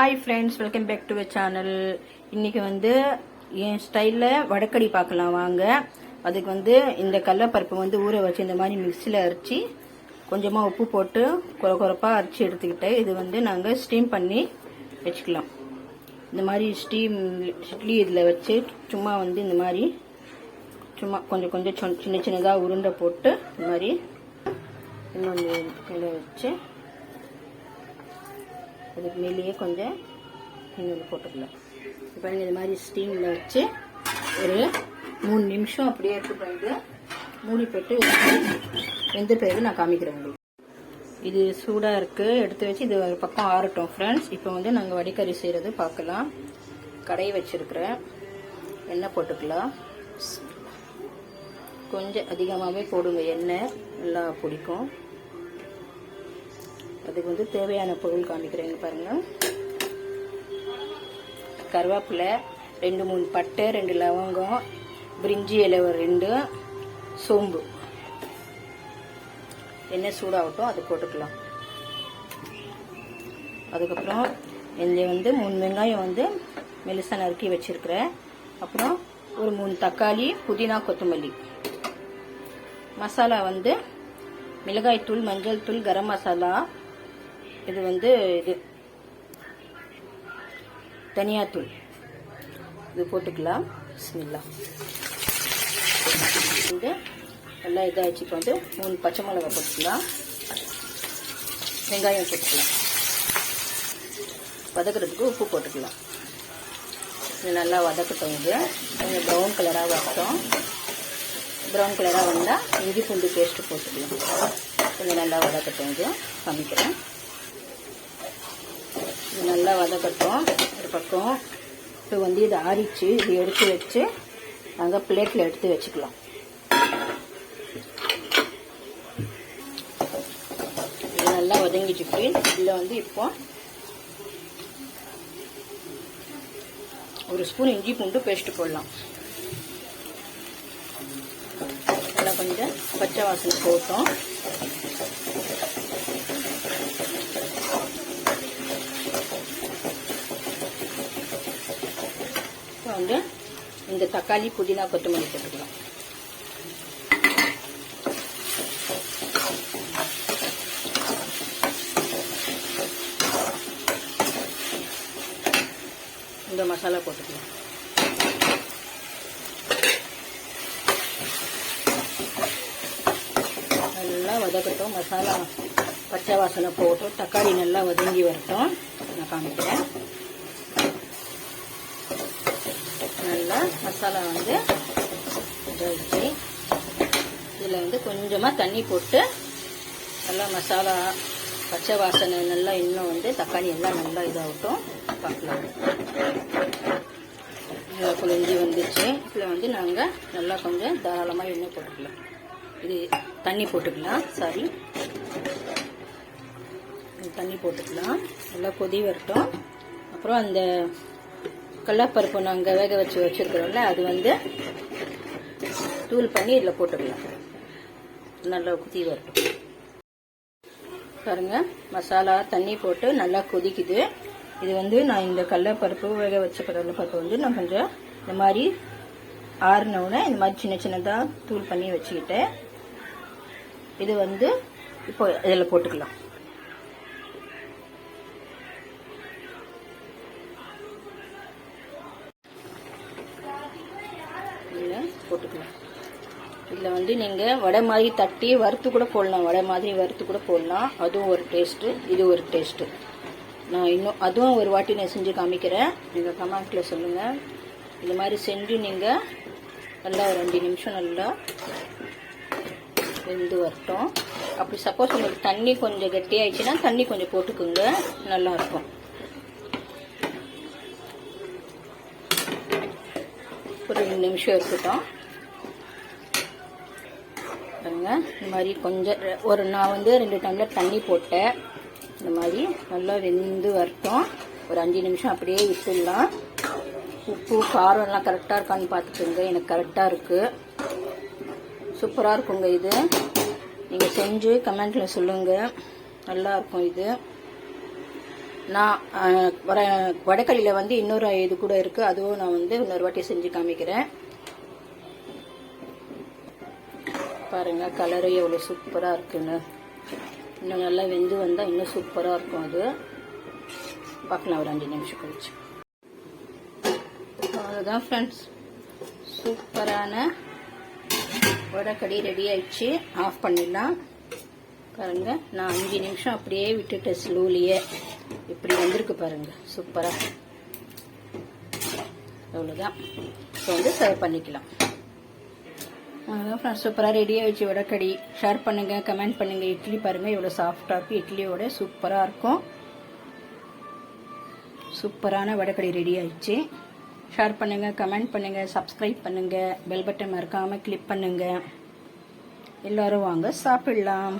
Hi friends, welcome back to channel. இன்னைக்கு என் ஸ்டைலில் வடக்கடி பார்க்கலாம் வாங்க. அதுக்கு இந்த கடலைப்பருப்பு ஊற வச்சு இந்த மாதிரி மிக்சியில் அரைச்சி கொஞ்சமாக உப்பு போட்டு குறப்பாக அரைச்சி எடுத்துக்கிட்டு இது நாங்கள் ஸ்டீம் பண்ணி வச்சுக்கலாம். இந்த மாதிரி இட்லி இதில் வச்சு சும்மா இந்த மாதிரி சும்மா கொஞ்சம் சின்ன சின்னதாக உருண்டை போட்டு இந்த மாதிரி இன்னொன்று இதில் வச்சு அதுக்கு மேலேயே கொஞ்சம் இன்னொன்று போட்டுக்கலாம். இப்போ இது மாதிரி ஸ்டீமில் வச்சு ஒரு 3 நிமிஷம் அப்படியே எடுத்து மூடி போட்டு வெந்த பிறகு நான் காமிக்கிறேன் உங்களுக்கு. இது சூடாக இருக்குது, எடுத்து வச்சு இது ஒரு பக்கம் ஆறட்டும் ஃப்ரெண்ட்ஸ். இப்போ நாங்கள் வடிகறி செய்கிறது பார்க்கலாம். கடாய் வச்சுருக்கிறேன், எண்ணெய் போட்டுக்கலாம். கொஞ்சம் அதிகமாகவே போடுங்க, எண்ணெய் நல்லா பிடிக்கும். அதுக்கு தேவையான பொருள் காமிக்கிறேங்க பாருங்கள். கருவேப்பிலை 2-3 பட்டை, 2 லவங்கம், பிரிஞ்சி இலை 2, சோம்பு. எண்ணெய் சூடாகட்டும், அது போட்டுக்கலாம். அதுக்கப்புறம் இந்த 3 வெங்காயம் மெலிசா நறுக்கி வச்சிருக்கிறேன். அப்புறம் ஒரு 3 தக்காளி, புதினா, கொத்தமல்லி. மசாலா மிளகாய் தூள், மஞ்சள் தூள், கரம் மசாலா. இது இது தனியாத்தூள். இது போட்டுக்கலாம். பிஸ்மில்லா. நல்லா இதாகிடுச்சு. இப்போ 3 பச்சை மிளகாய் போட்டுக்கலாம். வெங்காயம் போட்டுக்கலாம். வதக்கிறதுக்கு உப்பு போட்டுக்கலாம். இது நல்லா வதக்கட்டும். இது கொஞ்சம் ப்ரௌன் கலராக வரட்டும். ப்ரௌன் கலராக வந்தால் இஞ்சி பூண்டு பேஸ்ட்டு போட்டுக்கலாம். கொஞ்சம் நல்லா வதக்கட்டும். இது காமிக்கிறேன். இது நல்லா வதக்கட்டும் ஒரு பக்கம். இப்போ இது ஆறிச்சு. இது எடுத்து வச்சு நாங்கள் பிளேட்டில் எடுத்து வச்சுக்கலாம். இது நல்லா வதங்கிச்சு. இதில் இப்போ 1 ஸ்பூன் இஞ்சி பூண்டு பேஸ்ட்டு போடலாம். நல்லா கொஞ்சம் பச்சை வாசனை போட்டோம். இந்த தக்காளி, புதினா, கொத்தமல்லி போட்டுக்கலாம். இந்த மசாலா போட்டுக்கலாம். நல்லா வதக்கட்டும். மசாலா பச்சை வாசனை போட்டோம். தக்காளி நல்லா வதங்கி வரட்டும். நான் காமிக்கிறேன். நல்லா மசாலா இதாகிடுச்சு. இதில் கொஞ்சமாக தண்ணி போட்டு நல்லா மசாலா பச்சை வாசனை நல்லா இன்னும் தக்காளி எல்லாம் நல்லா இதாகட்டும். பார்க்கலாம். குழஞ்சி வந்துச்சு. இதில் நாங்கள் நல்லா கொஞ்சம் தாராளமாக எண்ணெய் போட்டுக்கலாம். இது தண்ணி போட்டுக்கலாம். தண்ணி போட்டுக்கலாம். நல்லா கொதி வரட்டும். அப்புறம் அந்த கடலைப்பருப்பு நாங்கள் வேக வச்சு வச்சுருக்கிறோம்ல, அது தூள் பண்ணி இதில் போட்டுக்கலாம். நல்லா கொதி வரட்டும். பாருங்க, மசாலா தண்ணி போட்டு நல்லா கொதிக்குது. இது நான் இந்த கடலைப்பருப்பு வேக வச்ச கடலைப்பருப்பு நான் கொஞ்சம் இந்த மாதிரி ஆறுனவுடனே இந்த மாதிரி சின்ன சின்னதாக தூள் பண்ணி வச்சுக்கிட்டேன். இது இப்போ இதில் போட்டுக்கலாம். போட்டுக்கலாம். இதில் நீங்கள் வடை மாதிரி தட்டி வறுத்து கூட போடலாம். வடை மாதிரி வறுத்து கூட போடலாம். அதுவும் ஒரு டேஸ்ட்டு, இது ஒரு டேஸ்ட்டு. நான் இன்னும் அதுவும் ஒரு வாட்டி நான் செஞ்சு காமிக்கிறேன். நீங்கள் கமெண்ட்டில் சொல்லுங்கள். இது மாதிரி செஞ்சு நீங்கள் நல்லா ஒரு 2 நிமிஷம் நல்லா வெந்து வரட்டும். அப்படி சப்போஸ் உங்களுக்கு தண்ணி கொஞ்சம் கெட்டியாயிடுச்சுன்னா தண்ணி கொஞ்சம் போட்டுக்கோங்க, நல்லாயிருக்கும். ஒரு 2 நிமிஷம் இருக்கட்டும். பாருங்க, இந்த மாதிரி கொஞ்சம் நான் 2 டம்ளர் தண்ணி போட்டேன். இந்த மாதிரி நல்லா வெந்து வரட்டும். ஒரு 5 நிமிஷம் அப்படியே விட்டுடலாம். உப்பு காரம் எல்லாம் கரெக்டாக இருக்கான்னு பார்த்துக்கோங்க. எனக்கு கரெக்டாக இருக்குது. சூப்பராக இருக்குங்க. இது நீங்கள் செஞ்சு கமெண்ட்டில் சொல்லுங்கள். நல்லாயிருக்கும். இது நான் வடக்கடியில் வந்து இன்னொரு இது கூட இருக்குது, அதுவும் நான் வந்து இன்னொரு வாட்டி செஞ்சு காமிக்கிறேன். பாருங்கள் கலரு எவ்வளோ சூப்பராக இருக்குன்னு. இன்னும் நல்லா வெந்து வந்தால் இன்னும் சூப்பராக இருக்கும். அது பார்க்கலாம் ஒரு 5 நிமிஷம் கழிச்சு. அவ்வளோதான் ஃப்ரெண்ட்ஸ், சூப்பரான வடக்கடி ரெடி ஆயிடுச்சு. ஆஃப் பண்ணிடலாம். பாருங்க, நான் 5 நிமிஷம் அப்படியே விட்டுட்டேன் ஸ்லோலியே. இப்படி வந்திருக்கு பாருங்க, சூப்பரா. அவ்வளோதான். இப்போ வந்து சர்வ் பண்ணிக்கலாம். அவ்வளோதான் ஃப்ரெண்ட்ஸ், சூப்பராக ரெடி ஆயிடுச்சு வடக்கடி. ஷேர் பண்ணுங்க, கமெண்ட் பண்ணுங்க. இட்லி பாருங்க எவ்வளோ சாஃப்டாக இருக்கு. இட்லியோட சூப்பராக இருக்கும். சூப்பரான வடக்கடி ரெடி ஆயிடுச்சு. ஷேர் பண்ணுங்க, கமெண்ட் பண்ணுங்க, சப்ஸ்கிரைப் பண்ணுங்க, பெல் பட்டன் மறக்காம கிளிக் பண்ணுங்க. எல்லாரும் வாங்க சாப்பிடலாம்.